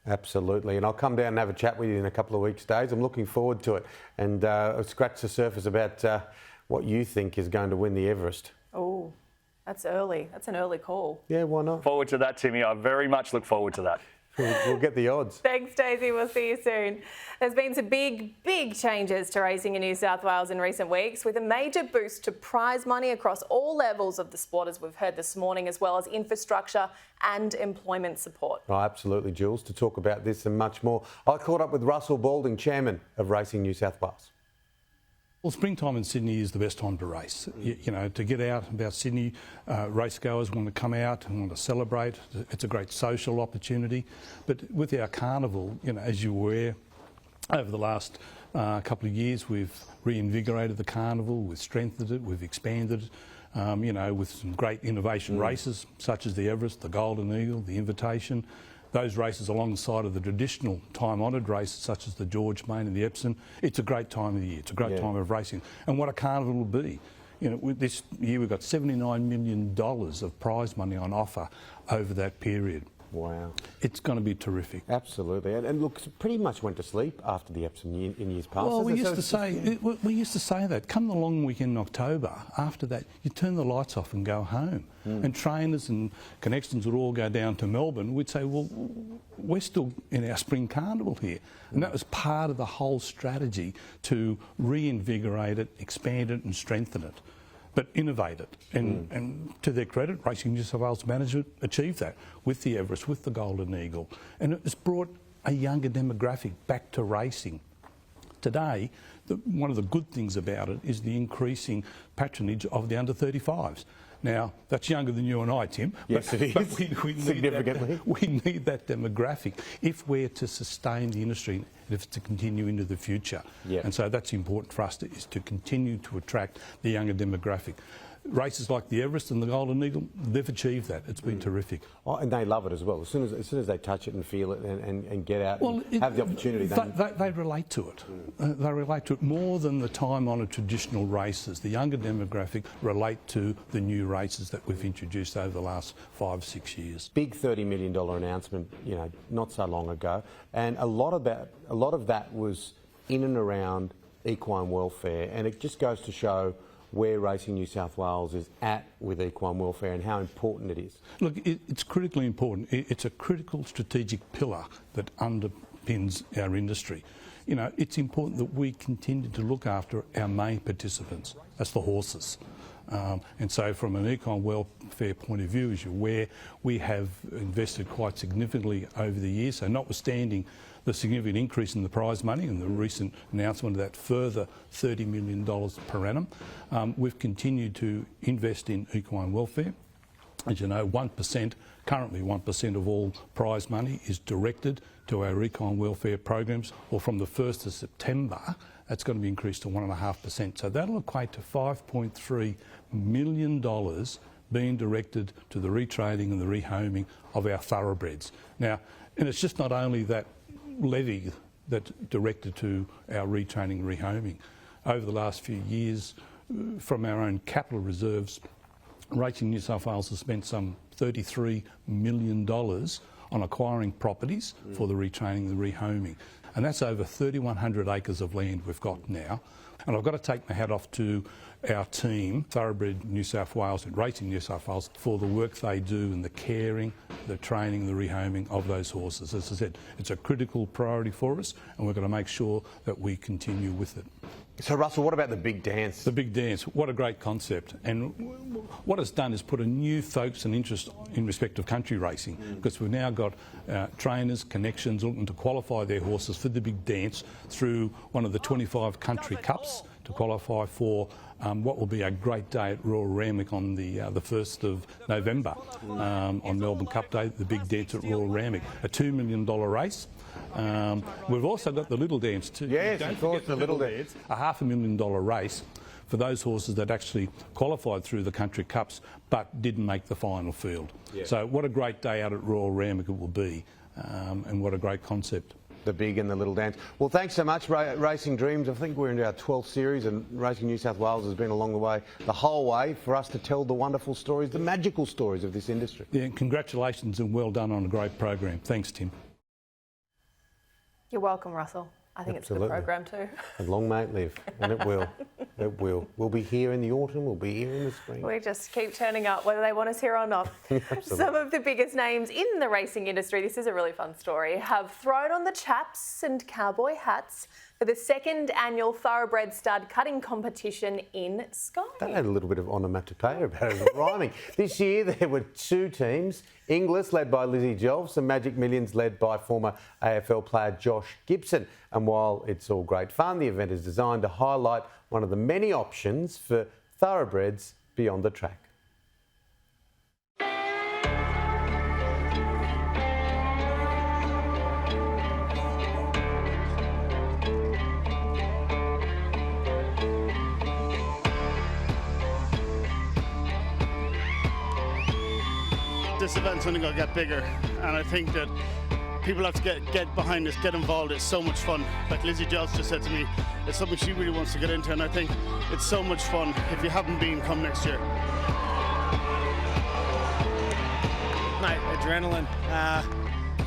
Absolutely, and I'll come down and have a chat with you in a couple of weeks' days. I'm looking forward to it, and I'll scratch the surface about what you think is going to win the Everest. Oh, that's early. That's an early call. Yeah, why not? Forward to that, Timmy. I very much look forward to that. We'll get the odds. Thanks, Daisy. We'll see you soon. There's been some big changes to racing in New South Wales in recent weeks, with a major boost to prize money across all levels of the sport, as we've heard this morning, as well as infrastructure and employment support. Oh, absolutely, Jules. To talk about this and much more, I caught up with Russell Balding, Chairman of Racing New South Wales. Well, springtime in Sydney is the best time to race. You know, to get out about Sydney, racegoers want to come out and want to celebrate. It's a great social opportunity. But with our carnival, you know, as you're aware, over the last couple of years, we've reinvigorated the carnival, we've strengthened it, we've expanded it, you know, with some great innovation races such as the Everest, the Golden Eagle, the Invitation. Those races alongside of the traditional time-honoured races such as the George Main and the Epsom. It's a great time of the year. It's a great time of racing. And what a carnival will be. You know, this year we've got $79 million of prize money on offer over that period. Wow. It's going to be terrific. Absolutely. And look, pretty much went to sleep after the Epsom in years past. Well, we used to say that. Come the long weekend in October, after that, you turn the lights off and go home. And trainers and connections would all go down to Melbourne. We'd say, well, we're still in our spring carnival here. And that was part of the whole strategy to reinvigorate it, expand it and strengthen it, but innovate it. And to their credit, Racing New South Wales management achieved that with the Everest, with the Golden Eagle. And it's brought a younger demographic back to racing. today, one of the good things about it is the increasing patronage of the under-35s. Now, that's younger than you and I, Tim. Yes, it is. But we need significantly. We need that demographic if we're to sustain the industry, if it's to continue into the future. Yeah. And so that's important for us, is to continue to attract the younger demographic. Races like the Everest and the Golden Eagle, they've achieved that. It's been terrific. Oh, and they love it as well. As soon as they touch it and feel it and get out and have the opportunity. They relate to it. They relate to it more than the time-honoured traditional races. The younger demographic relate to the new races that we've introduced over the last 5 or 6 years. Big $30 million announcement, not so long ago, and a lot of that was in and around equine welfare, and it just goes to show where Racing New South Wales is at with equine welfare and how important it is. Look, it's critically important. It's a critical strategic pillar that underpins our industry. It's important that we continue to look after our main participants. That's the horses. And so from an equine welfare point of view, as you're aware, we have invested quite significantly over the years. So notwithstanding the significant increase in the prize money and the recent announcement of that further $30 million per annum, we've continued to invest in equine welfare. As you know, currently 1% of all prize money is directed to our equine welfare programs, or from the 1st of September, that's going to be increased to 1.5%. So that'll equate to $5.3 million being directed to the retraining and the rehoming of our thoroughbreds. Now, and it's just not only that levy that's directed to our retraining and rehoming. Over the last few years, from our own capital reserves, Racing New South Wales has spent some $33 million on acquiring properties for the retraining and the rehoming. And that's over 3,100 acres of land we've got now. And I've got to take my hat off to our team, Thoroughbred New South Wales and Racing New South Wales, for the work they do in the caring, the training, the rehoming of those horses. As I said, it's a critical priority for us, and we're going to make sure that we continue with it. So, Russell, what about the big dance? The big dance, what a great concept. And what it's done is put a new focus and interest in respect of country racing, because we've now got trainers, connections looking to qualify their horses for the big dance through one of the 25 country cups to qualify for what will be a great day at Royal Randwick on the 1st of November, on Melbourne Cup Day, the big dance at Royal Randwick, a $2 million race. We've also got the little dance too. Yes, of course, the little dance. A $500,000 race for those horses that actually qualified through the country cups but didn't make the final field. Yeah. So what a great day out at Royal Randwick it will be, and what a great concept. The big and the little dance. Well, thanks so much, Racing Dreams. I think we're into our 12th series, and Racing New South Wales has been along the way, the whole way, for us to tell the wonderful stories, the magical stories of this industry. Yeah, and congratulations and well done on a great program. Thanks, Tim. You're welcome, Russell. I think Absolutely. It's a good program too. And long may it live, and it will. It will. We'll be here in the autumn, we'll be here in the spring. We just keep turning up, whether they want us here or not. Some of the biggest names in the racing industry, this is a really fun story, have thrown on the chaps and cowboy hats for the 2nd annual Thoroughbred Stud cutting competition in Skye. That had a little bit of onomatopoeia about it, rhyming. This year there were 2 teams, Inglis led by Lizzie Jelfs and Magic Millions led by former AFL player Josh Gibson. And while it's all great fun, the event is designed to highlight one of the many options for thoroughbreds beyond the track. This event's only going to get bigger, and I think that people have to get behind this, get involved. It's so much fun. Like Lizzie Jelfs just said to me, it's something she really wants to get into, and I think it's so much fun. If you haven't been, come next year. Mate, adrenaline.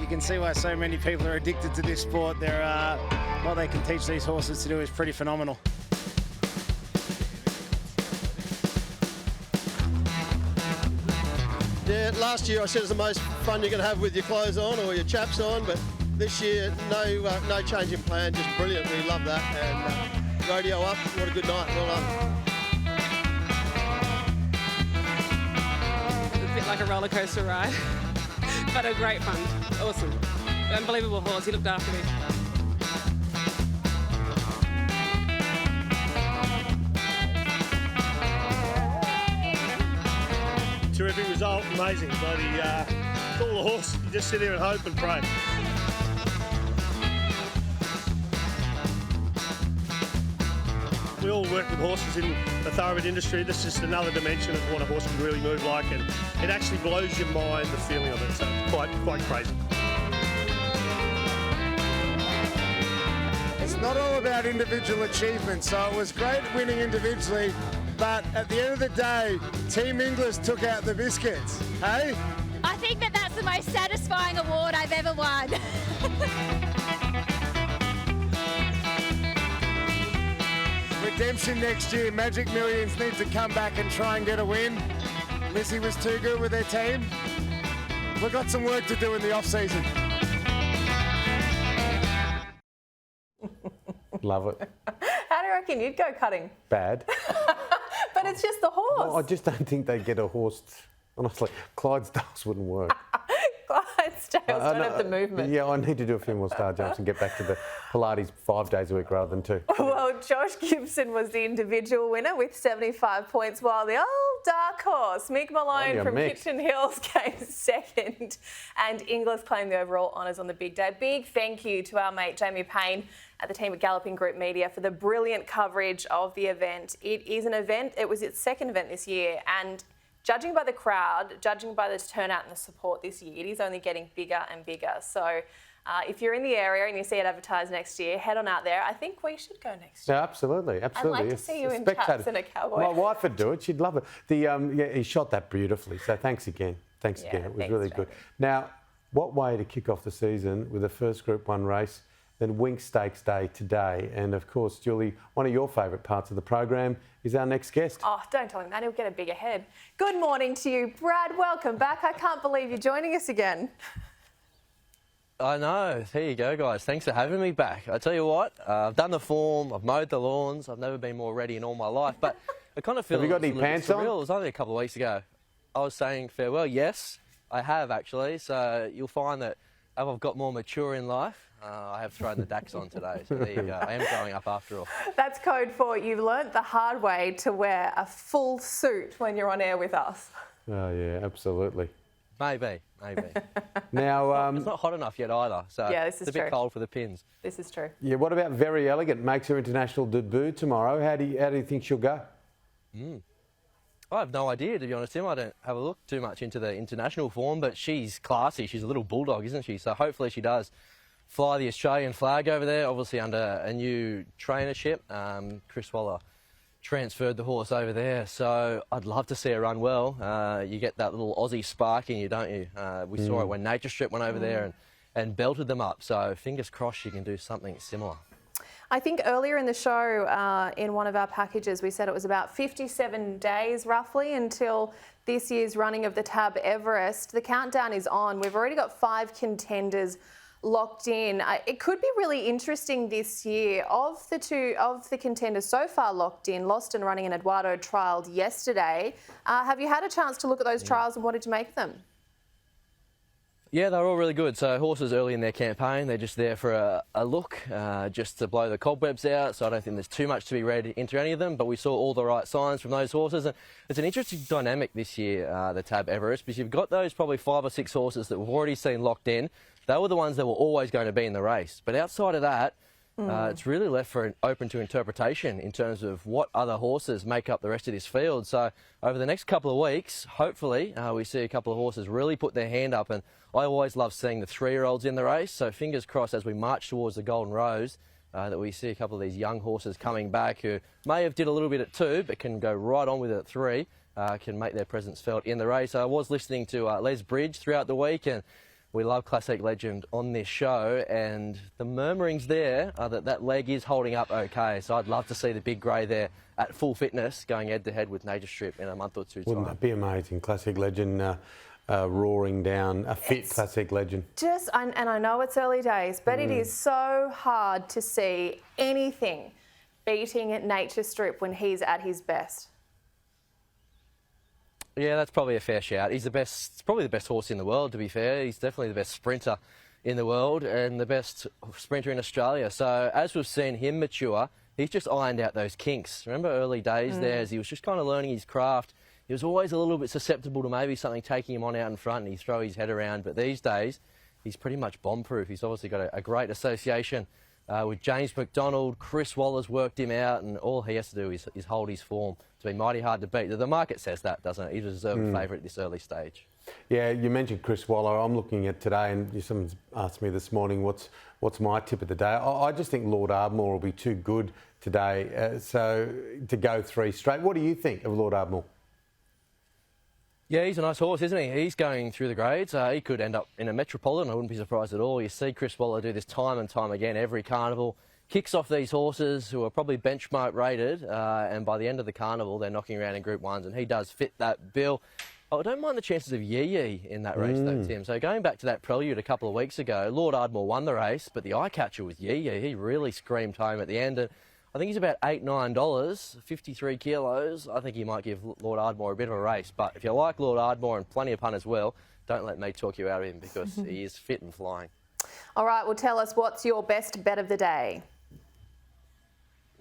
You can see why so many people are addicted to this sport. What they can teach these horses to do is pretty phenomenal. Yeah, last year I said it's the most fun you're going to have with your clothes on or your chaps on, but this year no change in plan, just brilliant. We love that, and rodeo up. What a good night. Well done. A bit like a roller coaster ride, but a great fun. Awesome. Unbelievable horse. He looked after me. result, amazing. Bloody, it's all the horse. You just sit there and hope and pray. We all work with horses in the thoroughbred industry. This is just another dimension of what a horse can really move like, and it actually blows your mind, the feeling of it. So it's quite crazy. It's not all about individual achievement, so it was great winning individually, but at the end of the day, Team Inglis took out the biscuits, hey? I think that's the most satisfying award I've ever won. Redemption next year, Magic Millions need to come back and try and get a win. Lizzie was too good with their team. We've got some work to do in the off-season. Love it. How do you reckon you'd go cutting? Bad. But it's just the horse. Well, I just don't think they'd get a horse. Honestly, Clydesdales wouldn't work. Clydesdales don't have the movement. Yeah, I need to do a few more star jumps and get back to the Pilates 5 days a week rather than 2. Well, Josh Gibson was the individual winner with 75 points, while the old dark horse, Mick Malone from Kitchen Hills, came second. And Inglis claimed the overall honours on the big day. Big thank you to our mate Jamie Payne at the team at Galloping Group Media for the brilliant coverage of the event. It is an event, it was its second event this year, and judging by the crowd, judging by the turnout and the support this year, it is only getting bigger and bigger. So if you're in the area and you see it advertised next year, head on out there. I think we should go next year. Yeah, absolutely. I'd like to see you in chaps and a cowboy. My wife would do it. She'd love it. Yeah, he shot that beautifully. So thanks again. Thanks again. It was really good. Now, what way to kick off the season with the first Group 1 race than Winx Stakes Day today? And of course, Julie, one of your favourite parts of the program is our next guest. Oh, don't tell him that. He'll get a bigger head. Good morning to you, Brad. Welcome back. I can't believe you're joining us again. I know. There you go, guys. Thanks for having me back. I tell you what, I've done the form, I've mowed the lawns, I've never been more ready in all my life, but I kind of feel Have you got any pants on? It was only a couple of weeks ago. I was saying farewell. Yes, I have actually. So you'll find that as I've got more mature in life, I have thrown the DAX on today. So there you go. I am growing up after all. That's code for you've learnt the hard way to wear a full suit when you're on air with us. Oh, yeah, absolutely. Maybe. Now, it's not hot enough yet either, so yeah, this is it's a bit true. cold for the pins. This is true. Yeah, what about Very Elegant? Makes her international debut tomorrow. How do you think she'll go? I have no idea, to be honest, Tim. I don't have a look too much into the international form, but she's classy. She's a little bulldog, isn't she? So hopefully she does fly the Australian flag over there, obviously under a new trainership. Chris Waller transferred the horse over there, so I'd love to see her run well. You get that little Aussie spark in you, don't you? We saw it when Nature Strip went over there and belted them up, so fingers crossed she can do something similar. I think earlier in the show, in one of our packages, we said it was about 57 days roughly until this year's running of the Tab Everest. The countdown is on. We've already got 5 contenders locked in. It could be really interesting this year. Of the contenders so far locked in, Lost and Running and Eduardo trialled yesterday. Have you had a chance to look at those trials and what did you make of them? Yeah, they're all really good. So horses early in their campaign, they're just there for a look, just to blow the cobwebs out. So I don't think there's too much to be read into any of them, but we saw all the right signs from those horses. And it's an interesting dynamic this year, the Tab Everest, because you've got those probably 5 or 6 horses that we've already seen locked in. They were the ones that were always going to be in the race. But outside of that, it's really left for open to interpretation in terms of what other horses make up the rest of this field. So over the next couple of weeks, hopefully, we see a couple of horses really put their hand up. And I always love seeing the 3-year-olds in the race. So fingers crossed as we march towards the Golden Rose, that we see a couple of these young horses coming back who may have did a little bit at 2, but can go right on with it at 3, can make their presence felt in the race. I was listening to Les Bridge throughout the week, and we love Classic Legend on this show, and the murmurings there are that leg is holding up okay. So I'd love to see the big grey there at full fitness going head-to-head with Nature Strip in a month or 2 time. Wouldn't that be amazing? Classic Legend roaring down, a fit Classic Legend. And I know it's early days, but it is so hard to see anything beating at Nature Strip when he's at his best. Yeah, that's probably a fair shout. He's probably the best horse in the world, to be fair. He's definitely the best sprinter in the world and the best sprinter in Australia. So as we've seen him mature, he's just ironed out those kinks. Remember early days there as he was just kind of learning his craft. he was always a little bit susceptible to maybe something taking him on out in front and he'd throw his head around. But these days, he's pretty much bomb-proof. He's obviously got a great association with James McDonald. Chris Waller's worked him out, and all he has to do is hold his form to be mighty hard to beat. The market says that, doesn't it? He's a deserved favourite at this early stage. Yeah, you mentioned Chris Waller. I'm looking at today, and someone's asked me this morning what's my tip of the day. I just think Lord Ardmore will be too good today, so to go 3 straight. What do you think of Lord Ardmore? Yeah, he's a nice horse, isn't he? He's going through the grades. He could end up in a Metropolitan. I wouldn't be surprised at all. You see Chris Waller do this time and time again, every carnival. Kicks off these horses who are probably benchmark rated, and by the end of the carnival, they're knocking around in Group 1s, and he does fit that bill. I don't mind the chances of Yee in that race, though, Tim. So going back to that prelude a couple of weeks ago, Lord Ardmore won the race, but the eye catcher was Yee. He really screamed home at the end. And I think he's about $8, $9, 53 kilos. I think he might give Lord Ardmore a bit of a race. But if you like Lord Ardmore and plenty of punters well, don't let me talk you out of him because he is fit and flying. All right, well, tell us, what's your best bet of the day?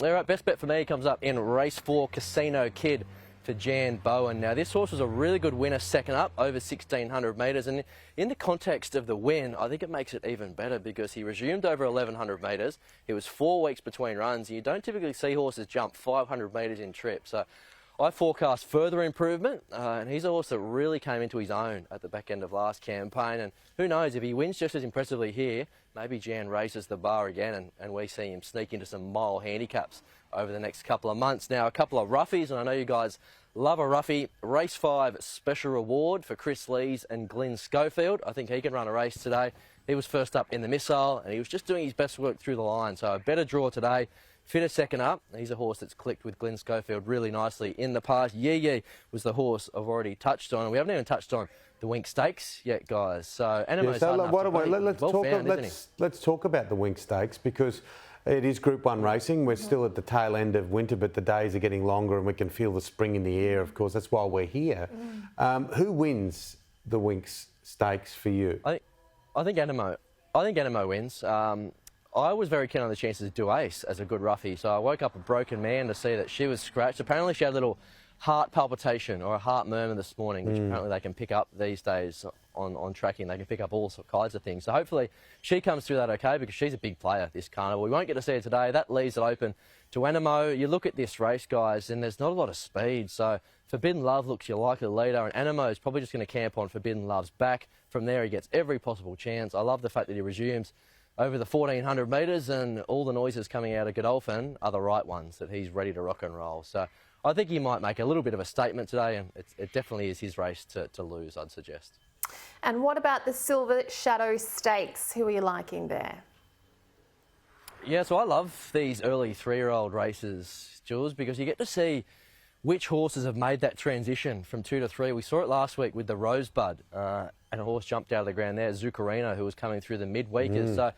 All right, best bet for me comes up in race 4, Casino Kid for Jan Bowen. Now, this horse was a really good winner second up, over 1,600 metres. And in the context of the win, I think it makes it even better because he resumed over 1,100 metres. It was 4 weeks between runs. And you don't typically see horses jump 500 metres in trip. So I forecast further improvement. And he's a horse that really came into his own at the back end of last campaign. And who knows, if he wins just as impressively here, maybe Jan raises the bar again and we see him sneak into some mile handicaps over the next couple of months. Now, a couple of roughies, and I know you guys love a roughie. Race 5 special reward for Chris Lees and Glenn Schofield. I think he can run a race today. He was first up in the missile and he was just doing his best work through the line. So a better draw today. Fitter second up. He's a horse that's clicked with Glenn Schofield really nicely in the past. Yee was the horse I've already touched on. And we haven't even touched on the Winx Stakes yet, guys. So, let's talk about the Winx Stakes because it is Group 1 racing. We're still at the tail end of winter, but the days are getting longer and we can feel the spring in the air, of course. That's why we're here. Who wins the Winx Stakes for you? I think Animo. I think Animo wins. I was very keen on the chances of Do Ace as a good roughie, so I woke up a broken man to see that she was scratched. Apparently she had a little heart palpitation or a heart murmur this morning, which apparently they can pick up these days on tracking. They can pick up all kinds of things. So hopefully she comes through that okay because she's a big player this carnival. We won't get to see her today. That leaves it open to Animo. You look at this race, guys, and there's not a lot of speed. So Forbidden Love looks your likely leader, and Animo is probably just going to camp on Forbidden Love's back. From there, he gets every possible chance. I love the fact that he resumes over the 1,400 metres, and all the noises coming out of Godolphin are the right ones, that he's ready to rock and roll. So I think he might make a little bit of a statement today, and it definitely is his race to lose, I'd suggest. And what about the Silver Shadow Stakes? Who are you liking there? Yeah, so I love these early 3-year-old races, Jules, because you get to see which horses have made that transition from 2 to 3. We saw it last week with the Rosebud, and a horse jumped out of the ground there, Zuccarino, who was coming through the midweekers. So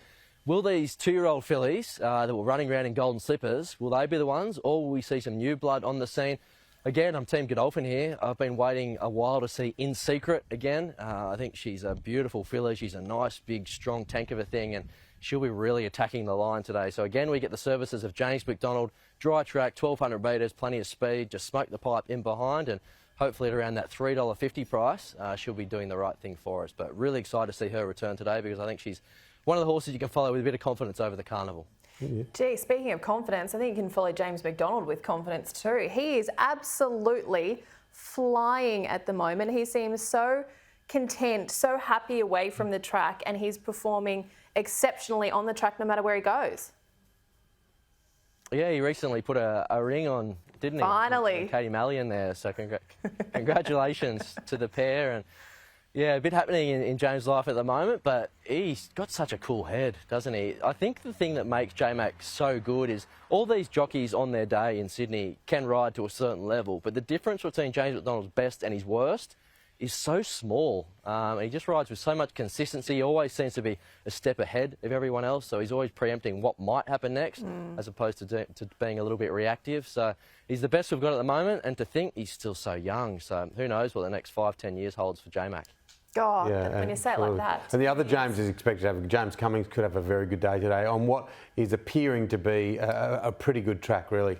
will these 2-year-old fillies that were running around in golden slippers, will they be the ones, or will we see some new blood on the scene? Again, I'm Team Godolphin here. I've been waiting a while to see In Secret again. I think she's a beautiful filly. She's a nice, big, strong tank of a thing, and she'll be really attacking the line today. So again, we get the services of James McDonald, dry track, 1,200 metres, plenty of speed, just smoke the pipe in behind, and hopefully at around that $3.50 price, she'll be doing the right thing for us. But really excited to see her return today because I think she's one of the horses you can follow with a bit of confidence over the carnival. Gee, speaking of confidence, I think you can follow James McDonald with confidence too. He is absolutely flying at the moment. He seems so content, so happy away from the track, and he's performing exceptionally on the track no matter where he goes. Yeah, he recently put a ring on, didn't he? Finally. Katie Mallion there, so congratulations to the pair. And yeah, a bit happening in James' life at the moment, but he's got such a cool head, doesn't he? I think the thing that makes J-Mac so good is all these jockeys on their day in Sydney can ride to a certain level, but the difference between James McDonald's best and his worst is so small. He just rides with so much consistency. He always seems to be a step ahead of everyone else, so he's always preempting what might happen next as opposed to being a little bit reactive. So he's the best we've got at the moment, and to think he's still so young. So who knows what the next 5-10 years holds for J-Mac. God, when you say it like that. And the other James is expected to have, James Cummings could have a very good day today on what is appearing to be a pretty good track, really.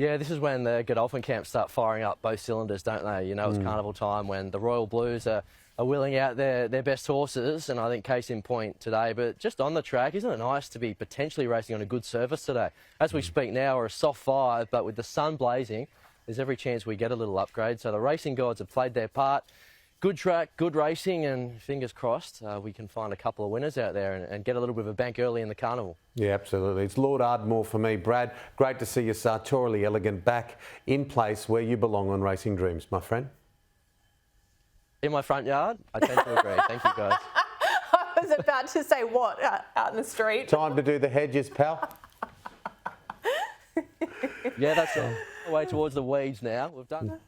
Yeah, this is when the Godolphin camps start firing up both cylinders, don't they? You know, it's carnival time when the Royal Blues are wheeling out their best horses, and I think case in point today. But just on the track, isn't it nice to be potentially racing on a good surface today? As we speak now, we're a soft 5, but with the sun blazing, there's every chance we get a little upgrade. So the racing gods have played their part. Good track, good racing, and fingers crossed we can find a couple of winners out there and get a little bit of a bank early in the carnival. Yeah, absolutely. It's Lord Ardmore for me. Brad, great to see you sartorially elegant back in place where you belong on Racing Dreams, my friend. In my front yard? I tend to agree. Thank you, guys. I was about to say what? Out in the street? Time to do the hedges, pal. Yeah, that's the way towards the weeds now. We've done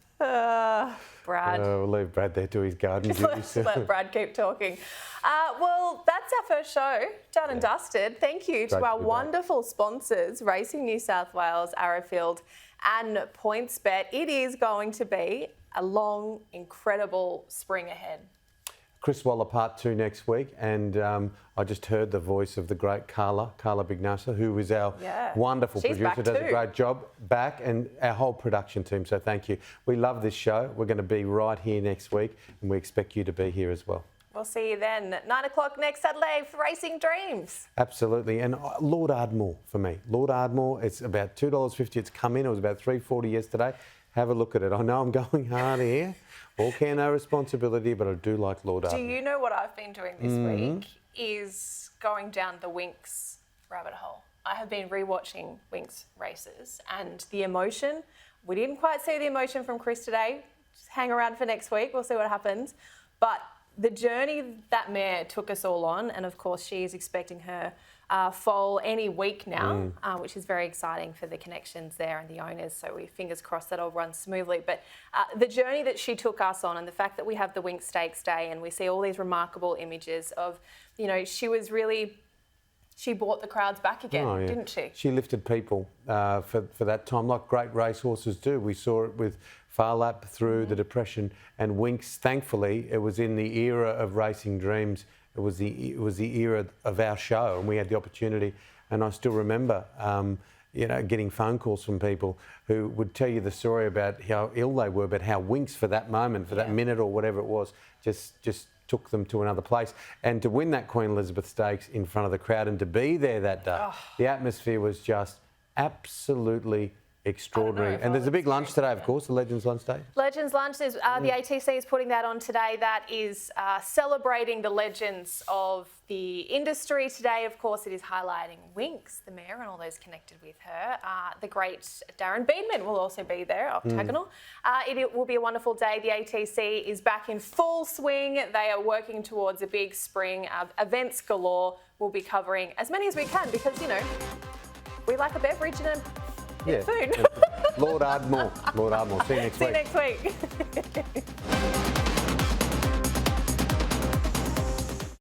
Brad. We'll leave Brad there to his garden duties. Let Brad keep talking. Well, that's our first show, done and dusted. Thank you to our wonderful sponsors, Racing New South Wales, Arrowfield and PointsBet. It is going to be a long, incredible spring ahead. Chris Waller Part 2 next week, and I just heard the voice of the great Carla Bignassa, who is our wonderful producer, does a great job back, and our whole production team, so thank you. We love this show. We're going to be right here next week, and we expect you to be here as well. We'll see you then at 9 o'clock next Saturday for Racing Dreams. Absolutely, and Lord Ardmore for me. Lord Ardmore, it's about $2.50. It's come in. It was about $3.40 yesterday. Have a look at it. I know I'm going hard here. All care, no responsibility, but I do like Lord Ardmore. Do you know what I've been doing this week? Is going down the Winx rabbit hole. I have been rewatching Winx races, and the emotion, we didn't quite see the emotion from Chris today. Just hang around for next week. We'll see what happens. But the journey that mare took us all on, and of course she is expecting her foal any week now, which is very exciting for the connections there and the owners. So we fingers crossed that all runs smoothly. But the journey that she took us on, and the fact that we have the Winx Stakes day and we see all these remarkable images of, you know, she brought the crowds back again, didn't she? She lifted people for that time, like great racehorses do. We saw it with Farlap through the Depression, and Winx, thankfully, it was in the era of Racing Dreams. It was the era of our show, and we had the opportunity. And I still remember, you know, getting phone calls from people who would tell you the story about how ill they were, but how Winx for that moment, for that minute or whatever it was, just took them to another place. And to win that Queen Elizabeth Stakes in front of the crowd and to be there that day, the atmosphere was just absolutely extraordinary. And there's a big lunch today, of course, the Legends Lunch Day. Legends Lunch, is, the ATC is putting that on today. That is celebrating the legends of the industry today. Of course, it is highlighting Winx, the mare, and all those connected with her. The great Darren Beedman will also be there, octagonal. It will be a wonderful day. The ATC is back in full swing. They are working towards a big spring. Events galore. We'll be covering as many as we can because, you know, we like a beverage and food. Lord Ardmore. See you next week. See you next week.